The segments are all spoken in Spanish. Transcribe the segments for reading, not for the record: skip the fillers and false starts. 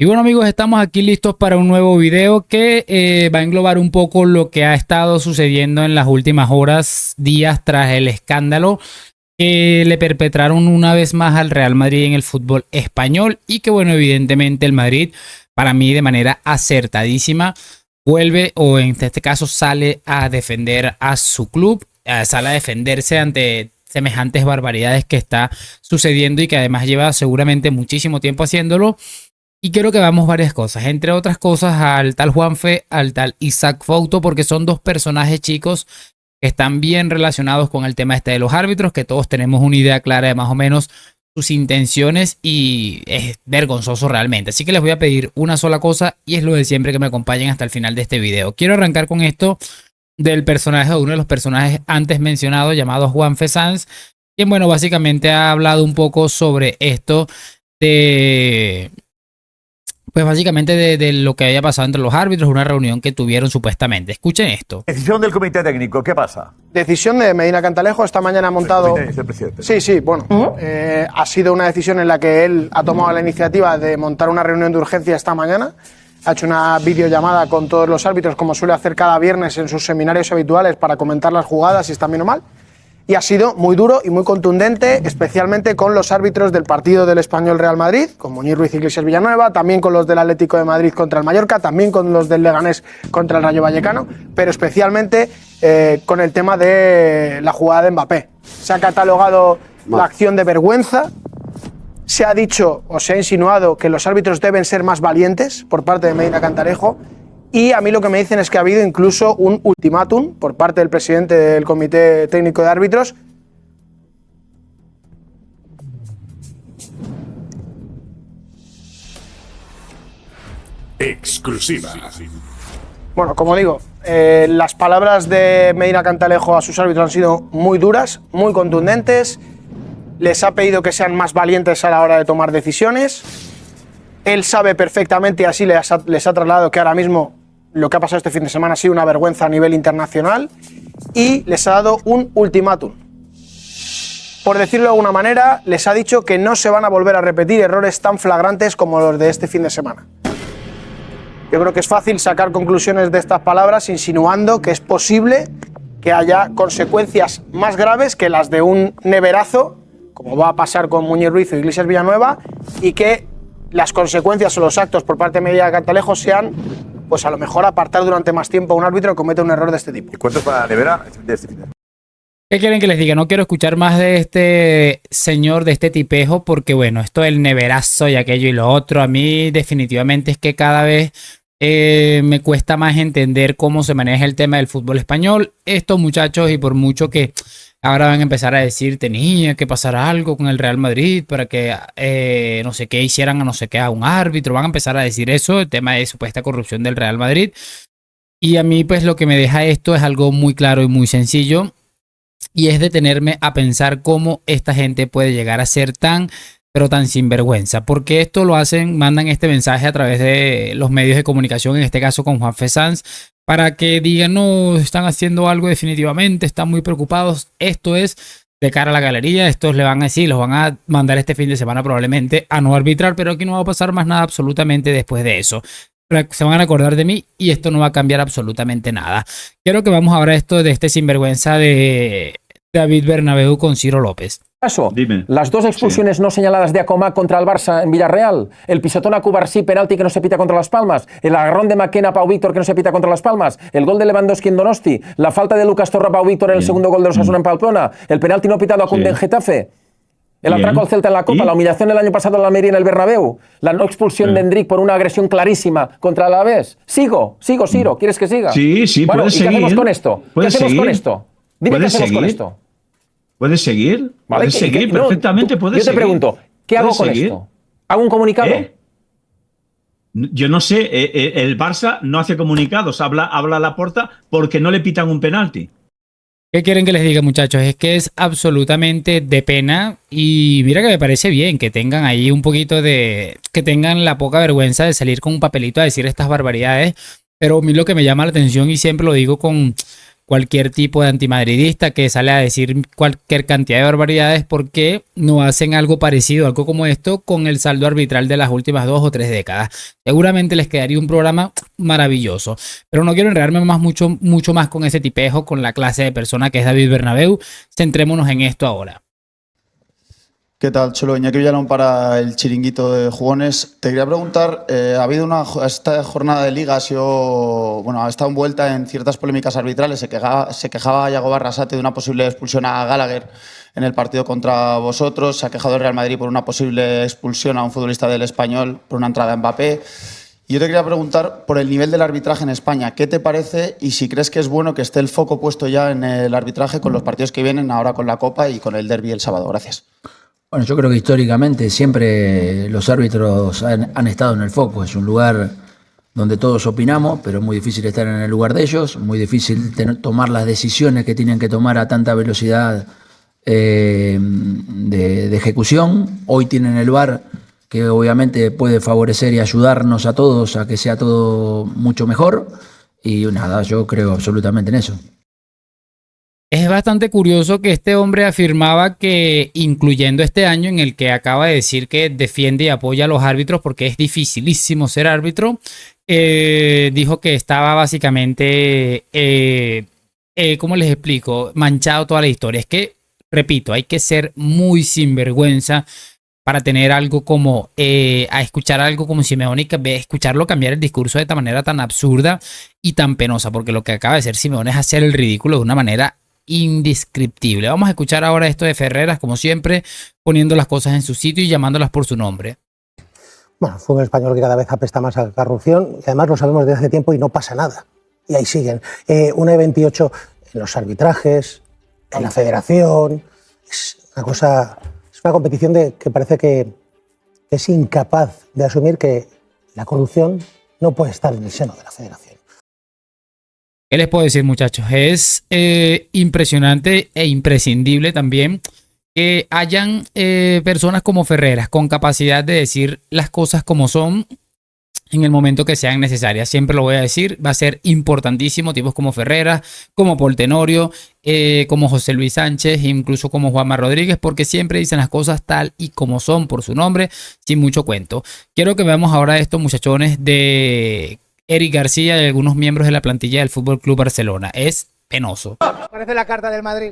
Y bueno amigos, estamos aquí listos para un nuevo video que va a englobar un poco lo que ha estado sucediendo en las últimas horas, días tras el escándalo que le perpetraron una vez más al Real Madrid en el fútbol español y que bueno, evidentemente el Madrid, para mí de manera acertadísima, vuelve o en este caso sale a defender a su club, sale a defenderse ante semejantes barbaridades que está sucediendo y que además lleva seguramente muchísimo tiempo haciéndolo. Y quiero que veamos varias cosas, entre otras cosas al tal Juanfe, al tal Isaac Fouto, porque son dos personajes chicos que están bien relacionados con el tema este de los árbitros, que todos tenemos una idea clara de más o menos sus intenciones y es vergonzoso realmente. Así que les voy a pedir una sola cosa y es lo de siempre, que me acompañen hasta el final de este video. Quiero arrancar con esto del personaje, de uno de los personajes antes mencionados, llamado Juanfe Sanz, quien bueno, básicamente ha hablado un poco sobre esto de... Pues básicamente de lo que había pasado entre los árbitros, una reunión que tuvieron supuestamente. Escuchen esto. Decisión del comité técnico, ¿qué pasa? Decisión de Medina Cantalejo, esta mañana ha montado... El presidente. Sí, bueno. Ha sido una decisión en la que él ha tomado la iniciativa de montar una reunión de urgencia esta mañana. Ha hecho una videollamada con todos los árbitros, como suele hacer cada viernes en sus seminarios habituales, para comentar las jugadas, si están bien o mal. Y ha sido muy duro y muy contundente, especialmente con los árbitros del partido del Español Real Madrid, con Muñiz Ruiz Iglesias Villanueva, también con los del Atlético de Madrid contra el Mallorca, también con los del Leganés contra el Rayo Vallecano, pero especialmente con el tema de la jugada de Mbappé. Se ha catalogado la acción de vergüenza, se ha dicho o se ha insinuado que los árbitros deben ser más valientes por parte de Medina Cantalejo. Y a mí lo que me dicen es que ha habido incluso un ultimátum por parte del presidente del Comité Técnico de Árbitros. Exclusiva. Bueno, como digo, las palabras de Medina Cantalejo a sus árbitros han sido muy duras, muy contundentes. Les ha pedido que sean más valientes a la hora de tomar decisiones. Él sabe perfectamente y así les ha trasladado que ahora mismo lo que ha pasado este fin de semana ha sido una vergüenza a nivel internacional y les ha dado un ultimátum. Por decirlo de alguna manera, les ha dicho que no se van a volver a repetir errores tan flagrantes como los de este fin de semana. Yo creo que es fácil sacar conclusiones de estas palabras insinuando que es posible que haya consecuencias más graves que las de un neverazo, como va a pasar con Muñiz Ruiz o Iglesias Villanueva, y que las consecuencias o los actos por parte de Medina Cantalejo sean, pues a lo mejor, apartar durante más tiempo a un árbitro que comete un error de este tipo. ¿Y cuánto para la nevera de este fin? ¿Qué quieren que les diga? No quiero escuchar más de este señor, de este tipejo, porque bueno, esto del neverazo y aquello y lo otro, a mí definitivamente es que cada vez me cuesta más entender cómo se maneja el tema del fútbol español. Estos muchachos, y por mucho que ahora van a empezar a decir tenía que pasar algo con el Real Madrid para que no sé qué hicieran a no sé qué a un árbitro, van a empezar a decir eso, el tema de supuesta corrupción del Real Madrid. Y a mí pues lo que me deja esto es algo muy claro y muy sencillo, y es detenerme a pensar cómo esta gente puede llegar a ser tan, pero tan sinvergüenza. Porque esto lo hacen, mandan este mensaje a través de los medios de comunicación, en este caso con Juanfe Sanz, para que digan, no, están haciendo algo definitivamente, están muy preocupados. Esto es de cara a la galería, estos le van a decir, los van a mandar este fin de semana probablemente a no arbitrar, pero aquí no va a pasar más nada absolutamente después de eso. Se van a acordar de mí y esto no va a cambiar absolutamente nada. Quiero que vamos ahora a esto de este sinvergüenza de David Bernabéu con Ciro López. Caso, Dime. las dos expulsiones no señaladas de Acomac contra el Barça en Villarreal, el pisotón a Cubarsí, penalti que no se pita contra Las Palmas, el agarrón de Maquena a Pau Víctor que no se pita contra Las Palmas, el gol de Lewandowski en Donosti, la falta de Lucas Torra a Pau Víctor en el segundo gol de Osasuna en Pamplona, el penalti no pitado a Koundé en Getafe, el atraco al Celta en la Copa, la humillación el año pasado en la Almería en el Bernabéu, la no expulsión de Endrick por una agresión clarísima contra el Alavés. Sigo, Ciro, ¿quieres que siga? Sí, bueno, puedes ¿y seguir. qué hacemos con esto? ¿Qué hacemos con esto? Dime qué hacemos con esto. ¿Puedes seguir? ¿Vale? Puedes seguir perfectamente, puedes yo te seguir. pregunto, ¿qué hago con esto? ¿Hago un comunicado? Yo no sé, el Barça no hace comunicados, habla a Laporta porque no le pitan un penalti. ¿Qué quieren que les diga, muchachos? Es que es absolutamente de pena, y mira que me parece bien que tengan ahí un poquito de... que tengan la poca vergüenza de salir con un papelito a decir estas barbaridades, pero a mí lo que me llama la atención, y siempre lo digo con cualquier tipo de antimadridista que sale a decir cualquier cantidad de barbaridades porque no hacen algo parecido, algo como esto, con el saldo arbitral de las últimas 2 o 3 décadas. Seguramente les quedaría un programa maravilloso, pero no quiero enredarme mucho más con ese tipejo, con la clase de persona que es David Bernabéu. Centrémonos en esto ahora. ¿Qué tal, Cholo? Iñaki Villalón para el Chiringuito de Jugones. Te quería preguntar, ha habido esta jornada de Liga, ha estado envuelta en ciertas polémicas arbitrales. Se quejaba Yago Barrasate de una posible expulsión a Gallagher en el partido contra vosotros. Se ha quejado el Real Madrid por una posible expulsión a un futbolista del Español por una entrada a Mbappé. Y yo te quería preguntar por el nivel del arbitraje en España. ¿Qué te parece y si crees que es bueno que esté el foco puesto ya en el arbitraje con los partidos que vienen ahora con la Copa y con el derbi el sábado? Gracias. Bueno, yo creo que históricamente siempre los árbitros han estado en el foco. Es un lugar donde todos opinamos, pero es muy difícil estar en el lugar de ellos, muy difícil tomar las decisiones que tienen que tomar a tanta velocidad de ejecución. Hoy tienen el VAR, que obviamente puede favorecer y ayudarnos a todos a que sea todo mucho mejor. Y nada, yo creo absolutamente en eso. Es bastante curioso que este hombre afirmaba que, incluyendo este año en el que acaba de decir que defiende y apoya a los árbitros porque es dificilísimo ser árbitro, dijo que estaba básicamente, ¿cómo les explico?, manchado toda la historia. Es que, repito, hay que ser muy sinvergüenza para tener algo como, a escuchar algo como Simeone y escucharlo cambiar el discurso de esta manera tan absurda y tan penosa, porque lo que acaba de hacer Simeone es hacer el ridículo de una manera indescriptible. Vamos a escuchar ahora esto de Ferreras, como siempre, poniendo las cosas en su sitio y llamándolas por su nombre. Bueno, fue un español que cada vez apesta más a la corrupción y además lo sabemos desde hace tiempo y no pasa nada. Y ahí siguen. Una de 28 en los arbitrajes, en la federación. Es una cosa, es una competición que parece que es incapaz de asumir que la corrupción no puede estar en el seno de la federación. ¿Qué les puedo decir, muchachos? Es impresionante e imprescindible también que hayan personas como Ferreras con capacidad de decir las cosas como son en el momento que sean necesarias. Siempre lo voy a decir, va a ser importantísimo tipos como Ferreras, como Paul Tenorio, como José Luis Sánchez, incluso como Juanma Rodríguez, porque siempre dicen las cosas tal y como son por su nombre, sin mucho cuento. Quiero que veamos ahora estos muchachones de Eric García y algunos miembros de la plantilla del Fútbol Club Barcelona. Es penoso. Parece la carta del Madrid.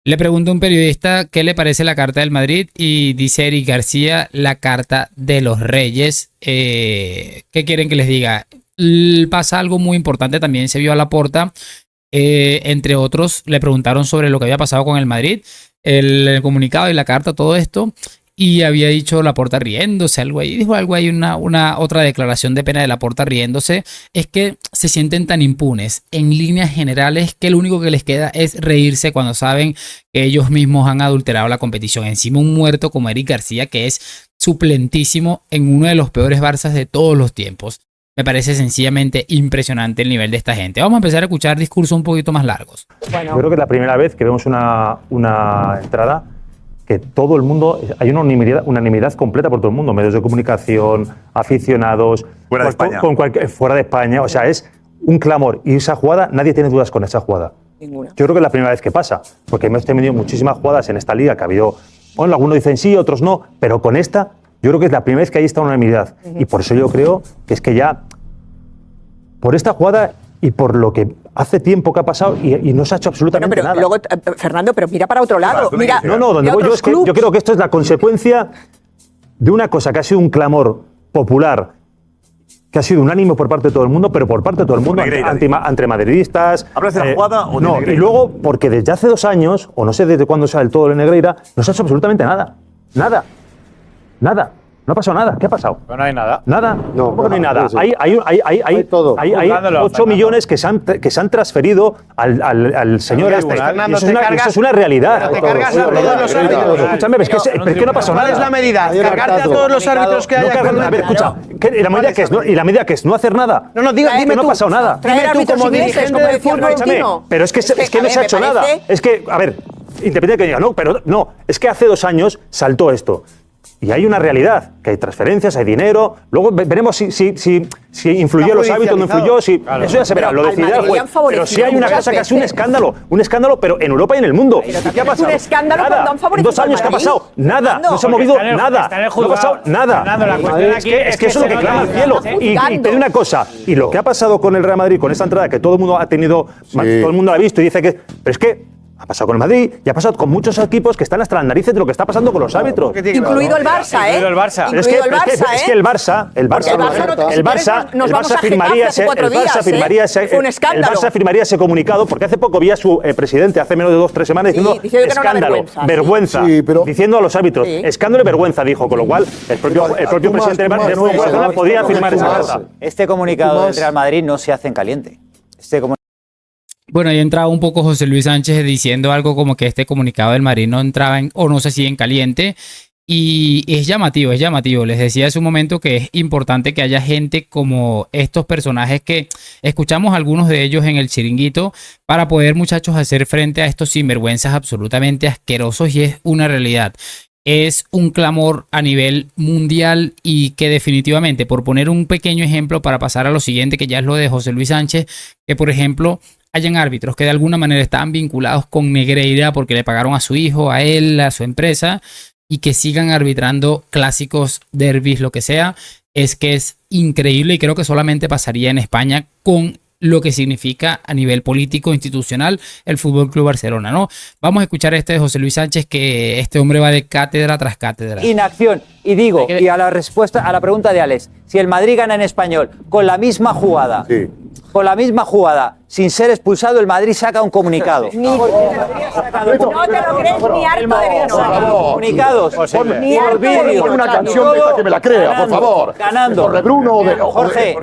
Le pregunta a un periodista qué le parece la carta del Madrid y dice Eric García, la carta de los Reyes. ¿Qué quieren que les diga? Pasa algo muy importante, también se vio a Laporta. Entre otros, le preguntaron sobre lo que había pasado con el Madrid, el comunicado y la carta, todo esto. Y había dicho Laporta riéndose, algo ahí. Dijo algo ahí, una otra declaración de pena de Laporta riéndose. Es que se sienten tan impunes en líneas generales que lo único que les queda es reírse cuando saben que ellos mismos han adulterado la competición. Encima un muerto como Eric García, que es suplentísimo en uno de los peores Barças de todos los tiempos. Me parece sencillamente impresionante el nivel de esta gente. Vamos a empezar a escuchar discursos un poquito más largos. Bueno. Yo creo que es la primera vez que vemos una entrada que todo el mundo, hay una unanimidad completa por todo el mundo, medios de comunicación, aficionados, fuera de España. Fuera de España, o sea, es un clamor. Y esa jugada, nadie tiene dudas con esa jugada. Ninguna. Yo creo que es la primera vez que pasa, porque hemos tenido muchísimas jugadas en esta liga que ha habido, bueno, algunos dicen sí, otros no, pero con esta, yo creo que es la primera vez que hay esta unanimidad. Y por eso yo creo que es que ya, por esta jugada y por lo que hace tiempo que ha pasado y no se ha hecho absolutamente nada. Luego, Fernando, pero mira para otro lado. Mira, donde voy yo es que yo creo que esto es la consecuencia de una cosa que ha sido un clamor popular, que ha sido unánime por parte de todo el mundo, pero por parte de todo el mundo, entre madridistas. ¿Hablas de la jugada o de no? Negreira? Y luego, porque desde hace 2 años, o no sé desde cuándo sea del todo el Negreira, no se ha hecho absolutamente nada. Nada. No ha pasado nada. ¿Qué ha pasado? No hay nada. Nada. No hay nada. Sí. Hay 8 millones que se han transferido al señor este. Fernando, Eso es una realidad. Pero te cargas a todos los árbitros. Escúchame, es que no ha pasado nada. ¿Cuál es la medida? ¿Cargarte a todos los árbitros que haya? A ver, escucha. ¿Y la medida que es no hacer nada? No, dime no ha pasado nada. Traer árbitros ingleses, como decía Florentino. Pero es que no se ha hecho nada. Es que, a ver, independiente de que diga, no, pero no, es que hace 2 años saltó esto. Y hay una realidad, que hay transferencias, hay dinero. Luego veremos si influyó los árbitros, no influyó. Eso ya se verá, lo decidirá el juez. Pero sí hay una cosa que ha sido un escándalo, pero en Europa y en el mundo. ¿Qué ha pasado? Un escándalo nada. cuando han favorecido 2 años al que ha Madrid. pasado, nada. No se ha movido nada. No ha pasado nada. Es que eso es lo que clama al cielo. Y te digo una cosa, y lo que ha pasado con el Real Madrid, con esta entrada que todo el mundo ha tenido, todo el mundo la ha visto y dice que... Pero es que ha pasado con el Madrid y ha pasado con muchos equipos que están hasta las narices de lo que está pasando con los árbitros. Incluido el Barça, ¿eh? Incluido el Barça. Incluido Es que el Barça, es que el Barça firmaría ese comunicado porque hace poco vi a su presidente, hace menos de 2-3 semanas, diciendo escándalo, vergüenza, diciendo a los árbitros, escándalo y vergüenza, dijo, con lo cual el propio presidente de Barcelona podía firmar esa cosa. Este comunicado del Real Madrid no se hace en caliente. Bueno, ahí entraba un poco José Luis Sánchez diciendo algo como que este comunicado del Madrid no entraba o no se hacía en caliente. Y es llamativo, es llamativo. Les decía hace un momento que es importante que haya gente como estos personajes que escuchamos algunos de ellos en el chiringuito para poder, muchachos, hacer frente a estos sinvergüenzas absolutamente asquerosos, y es una realidad. Es un clamor a nivel mundial y que definitivamente, por poner un pequeño ejemplo para pasar a lo siguiente, que ya es lo de José Luis Sánchez, que por ejemplo hayan árbitros que de alguna manera estaban vinculados con Negreira porque le pagaron a su hijo, a él, a su empresa, y que sigan arbitrando clásicos, derbis, lo que sea, es que es increíble, y creo que solamente pasaría en España con lo que significa a nivel político, institucional, el Fútbol Club Barcelona, ¿no? Vamos a escuchar este de José Luis Sánchez, que este hombre va de cátedra tras cátedra. Inacción. Y digo, y a la respuesta, a la pregunta de Alex, si el Madrid gana en Español con la misma jugada, sin ser expulsado, el Madrid saca un comunicado. No te lo crees ni harto de bien. Comunicados. Ni harto de bien. Una canción de esta que me la crea, por favor. Ganando. Por de Bruno o de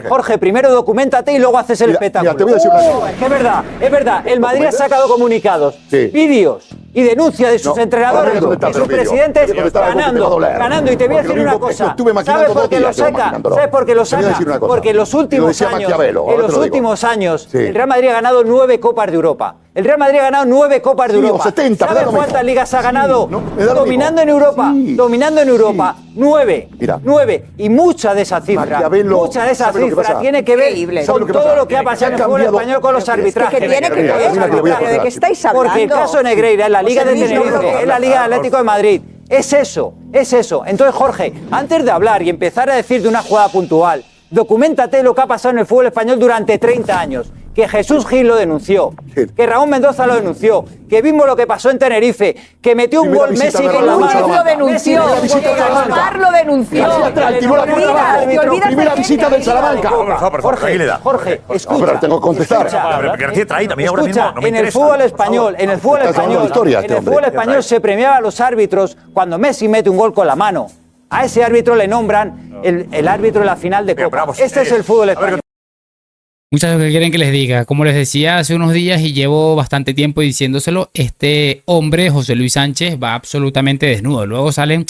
Jorge, primero documéntate y luego haces el espectáculo. Mira, te voy a decir una cosa. Es verdad. El Madrid ha sacado comunicados, vídeos y denuncia de sus entrenadores y sus presidentes ganando. Y te voy a decir una cosa. ¿Sabes por qué lo saca? ¿Sabes por qué lo saca? Porque en los últimos años, el Real Madrid ha ganado 9 Copas de Europa. El Real Madrid ha ganado 9 Copas de Europa. 70, ¿Sabes cuántas ligas ha ganado? Dominando en Europa. 9. 9. Y mucha de esa cifra tiene que ver con todo lo que ha pasado en el fútbol español con los arbitrajes. ¿De qué estáis hablando? Porque el caso Negreira en la Liga de Tenerife, en la Liga de Atlético de Madrid, es eso. Entonces, Jorge, antes de hablar y empezar a decir de una jugada puntual, documéntate lo que ha pasado en el fútbol español durante 30 años. Que Jesús Gil lo denunció, que Raúl Mendoza lo denunció, que vimos lo que pasó en Tenerife, que metió un gol Messi con la mano. Lo denunció, lo denunció. Primera visita del Salamanca. Jorge, escucha. Pero tengo que contestar. Escucha, en el fútbol español se premiaba a los árbitros cuando Messi mete un gol con la mano. A ese árbitro le nombran el árbitro de la final de Copa. Este es el fútbol español. Muchachos, ¿qué quieren que les diga? Como les decía hace unos días y llevo bastante tiempo diciéndoselo, este hombre, José Luis Sánchez, va absolutamente desnudo. Luego salen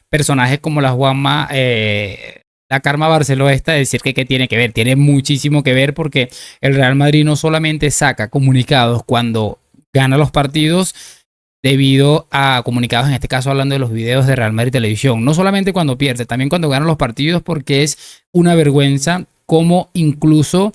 personajes como la Juanma, la Karma Barceló esta, decir que qué tiene que ver. Tiene muchísimo que ver porque el Real Madrid no solamente saca comunicados cuando gana los partidos, debido a comunicados, en este caso hablando de los videos de Real Madrid Televisión, no solamente cuando pierde, también cuando gana los partidos, porque es una vergüenza como incluso...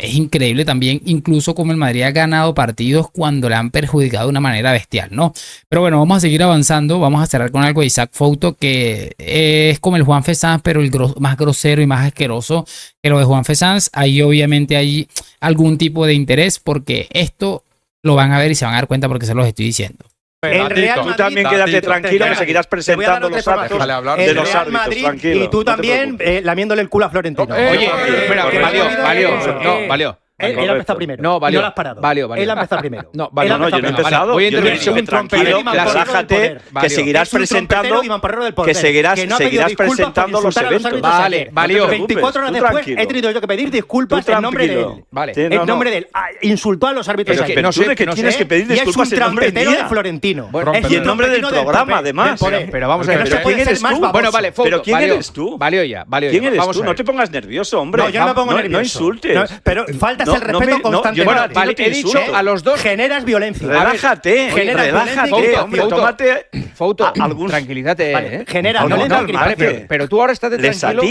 es increíble también, incluso como el Madrid ha ganado partidos cuando le han perjudicado de una manera bestial, ¿no? Pero bueno, vamos a seguir avanzando. Vamos a cerrar con algo de Isaac Fouto, que es como el Juanfe Sanz, pero más grosero y más asqueroso que lo de Juanfe Sanz. Ahí obviamente hay algún tipo de interés, porque esto lo van a ver y se van a dar cuenta porque se los estoy diciendo. El Real Madrid, tú también quédate tranquilo, que seguirás presentando los árbitros de los árbitros, tranquilo. Y tú también lamiéndole el culo a Florentino. Oye, espera, que valió. Él ha empezado primero. No, valió. No lo has parado. Valió. Él ha empezado primero. No, yo no he empezado. Voy a intervenir. Tranquilo, relájate, que seguirás presentando los eventos. Vale, valió. 24 horas después he tenido yo que pedir disculpas en nombre de él. Vale. En nombre de él. Insultó a los árbitros. Pero no sé que tienes que pedir disculpas en nombre de Florentino. Y en nombre del programa, además. Pero vamos a ver. ¿Quién eres tú? Bueno, vale, pero ¿quién eres tú? Valió ya. ¿Quién eres tú? No te pongas nervioso, hombre. No, yo no me pongo nervioso. No insultes. Pero faltas faltas el respeto constantemente. Bueno, vale, he dicho a los dos. Generas violencia. Relájate, relájate, hombre, tómate algún... Tranquilízate, vale, genera, pero tú ahora estás de tranquilo.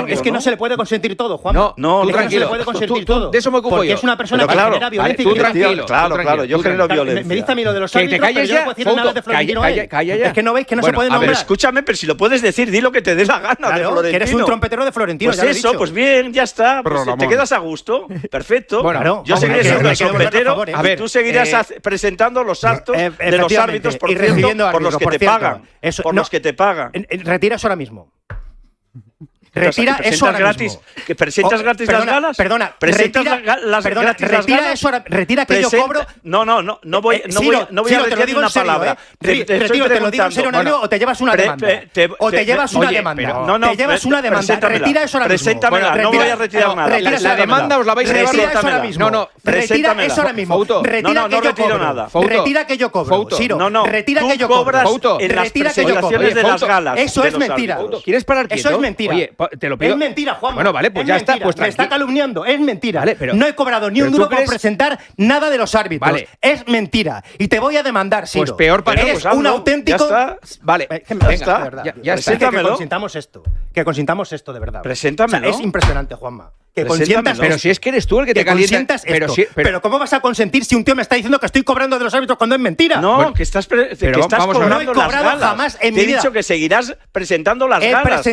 Es que no se le puede consentir todo, Juan. No, tú tranquilo. No se le puede consentir todo. De eso me ocupo porque yo. es una persona que genera violencia. Tú tranquilo. Claro, yo genero violencia. Me dice a mí lo de los árbitros, pero yo no puedo decir nada de Florentino. Calla ya. Es que no veis que no se puede nombrar. Pero escúchame, pero si lo puedes decir, di lo que te dé la gana de Florentino. Que eres un trompetero de Florentino. Pues eso, pues bien, ya está. Te quedas a gusto. Perfecto. Bueno, yo seguiré siendo el trompetero y tú seguirás presentando los actos de los árbitros, por cierto, por los que te pagan. Por los que te pagan. Retira eso ahora mismo. Retira eso ahora gratis, mismo. ¿Que presentas gratis las galas? Perdona, retira que yo cobro. No voy a retirar ni una palabra. Retiro, te lo digo en serio, o te llevas una demanda. O te llevas una demanda. Te llevas una demanda. Retira eso ahora mismo. Preséntamela, no voy a retirar nada. La demanda os la vais a llevar. Retira eso ahora mismo. Retira eso ahora mismo. No retiro nada. Retira que yo cobro. Retira que yo cobro. Retira que yo cobro. De las galas. Eso es mentira. ¿Quieres parar quieto? Eso es mentira. Te lo pido. Es mentira, Juan. Bueno, vale, pues ya está. Pues me está calumniando, es mentira. Vale, pero, no he cobrado ni un duro por presentar nada de los árbitros. Vale. Es mentira. Y te voy a demandar, Siro. Pues peor para eres un auténtico. Ya está. Vale, ya está. Ya está. Que consintamos esto. Que consintamos esto de verdad. Preséntamelo. O sea, es impresionante, Juanma. Que consientas. Pero si es que eres tú el que te calientas. Pero ¿cómo vas a consentir si un tío me está diciendo que estoy cobrando de los árbitros cuando es mentira? No, bueno, que estás cobrando no he cobrado las galas. Jamás en Te mi he vida. dicho que seguirás presentando las galas.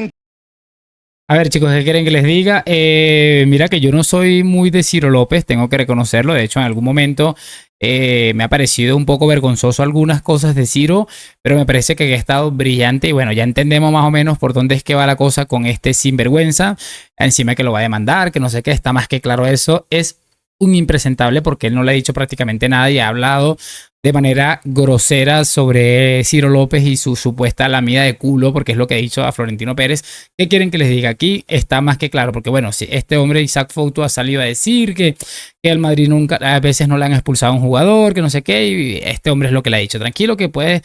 A ver, chicos, ¿qué quieren que les diga? Mira que yo no soy muy de Ciro López, tengo que reconocerlo. De hecho, en algún momento me ha parecido un poco vergonzoso algunas cosas de Ciro, pero me parece que ha estado brillante. Y bueno, ya entendemos más o menos por dónde es que va la cosa con este sinvergüenza. Encima que lo va a demandar, que no sé qué, está más que claro eso. Es un impresentable porque él no le ha dicho prácticamente nada y ha hablado de manera grosera sobre Ciro López y su supuesta lamida de culo, porque es lo que ha dicho a Florentino Pérez. ¿Qué quieren que les diga? Aquí está más que claro, porque bueno, si este hombre Isaac Fouto ha salido a decir que el Madrid nunca, a veces no le han expulsado a un jugador, que no sé qué, y este hombre es lo que le ha dicho. Tranquilo, que puedes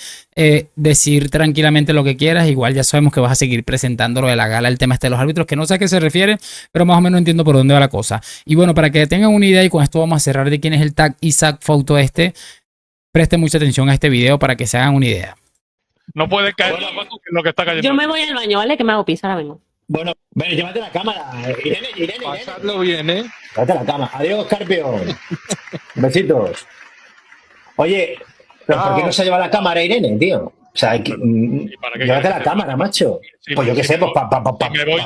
decir tranquilamente lo que quieras, igual ya sabemos que vas a seguir presentando lo de la gala, el tema este de los árbitros, que no sé a qué se refiere, pero más o menos entiendo por dónde va la cosa. Y bueno, para que tengan una idea, y con esto vamos a cerrar de quién es el tag Isaac Fouto presten mucha atención a este video para que se hagan una idea. No puede caer lo que está cayendo. Yo me voy al baño, ¿vale? Que me hago pis, ahora vengo. Bueno, ven, llévate la cámara. Irene. Pasadlo bien, ¿eh? Llévate la cámara. Adiós, Carpio. Besitos. Oye, ¿pero por qué no se lleva la cámara, Irene, tío? O sea, hay que, llévate la cámara, macho. Sí, pues yo qué sé, pues para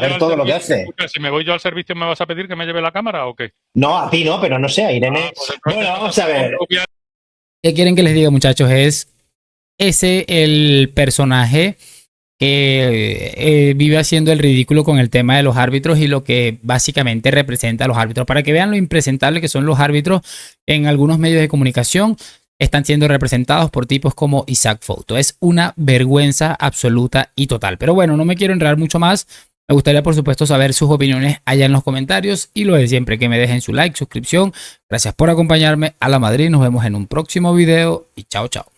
ver todo lo que hace. Si me voy yo al servicio, ¿me vas a pedir que me lleve la cámara o qué? No, a ti no, pero no sé, a Irene. Bueno, vamos a ver. ¿Qué quieren que les diga, muchachos? Es ese el personaje que vive haciendo el ridículo con el tema de los árbitros y lo que básicamente representa a los árbitros. Para que vean lo impresentable que son los árbitros en algunos medios de comunicación, están siendo representados por tipos como Isaac Fouto. Es una vergüenza absoluta y total. Pero bueno, no me quiero enredar mucho más. Me gustaría, por supuesto, saber sus opiniones allá en los comentarios y lo de siempre, que me dejen su like, suscripción. Gracias por acompañarme. A la Madrid, nos vemos en un próximo video y chao, chao.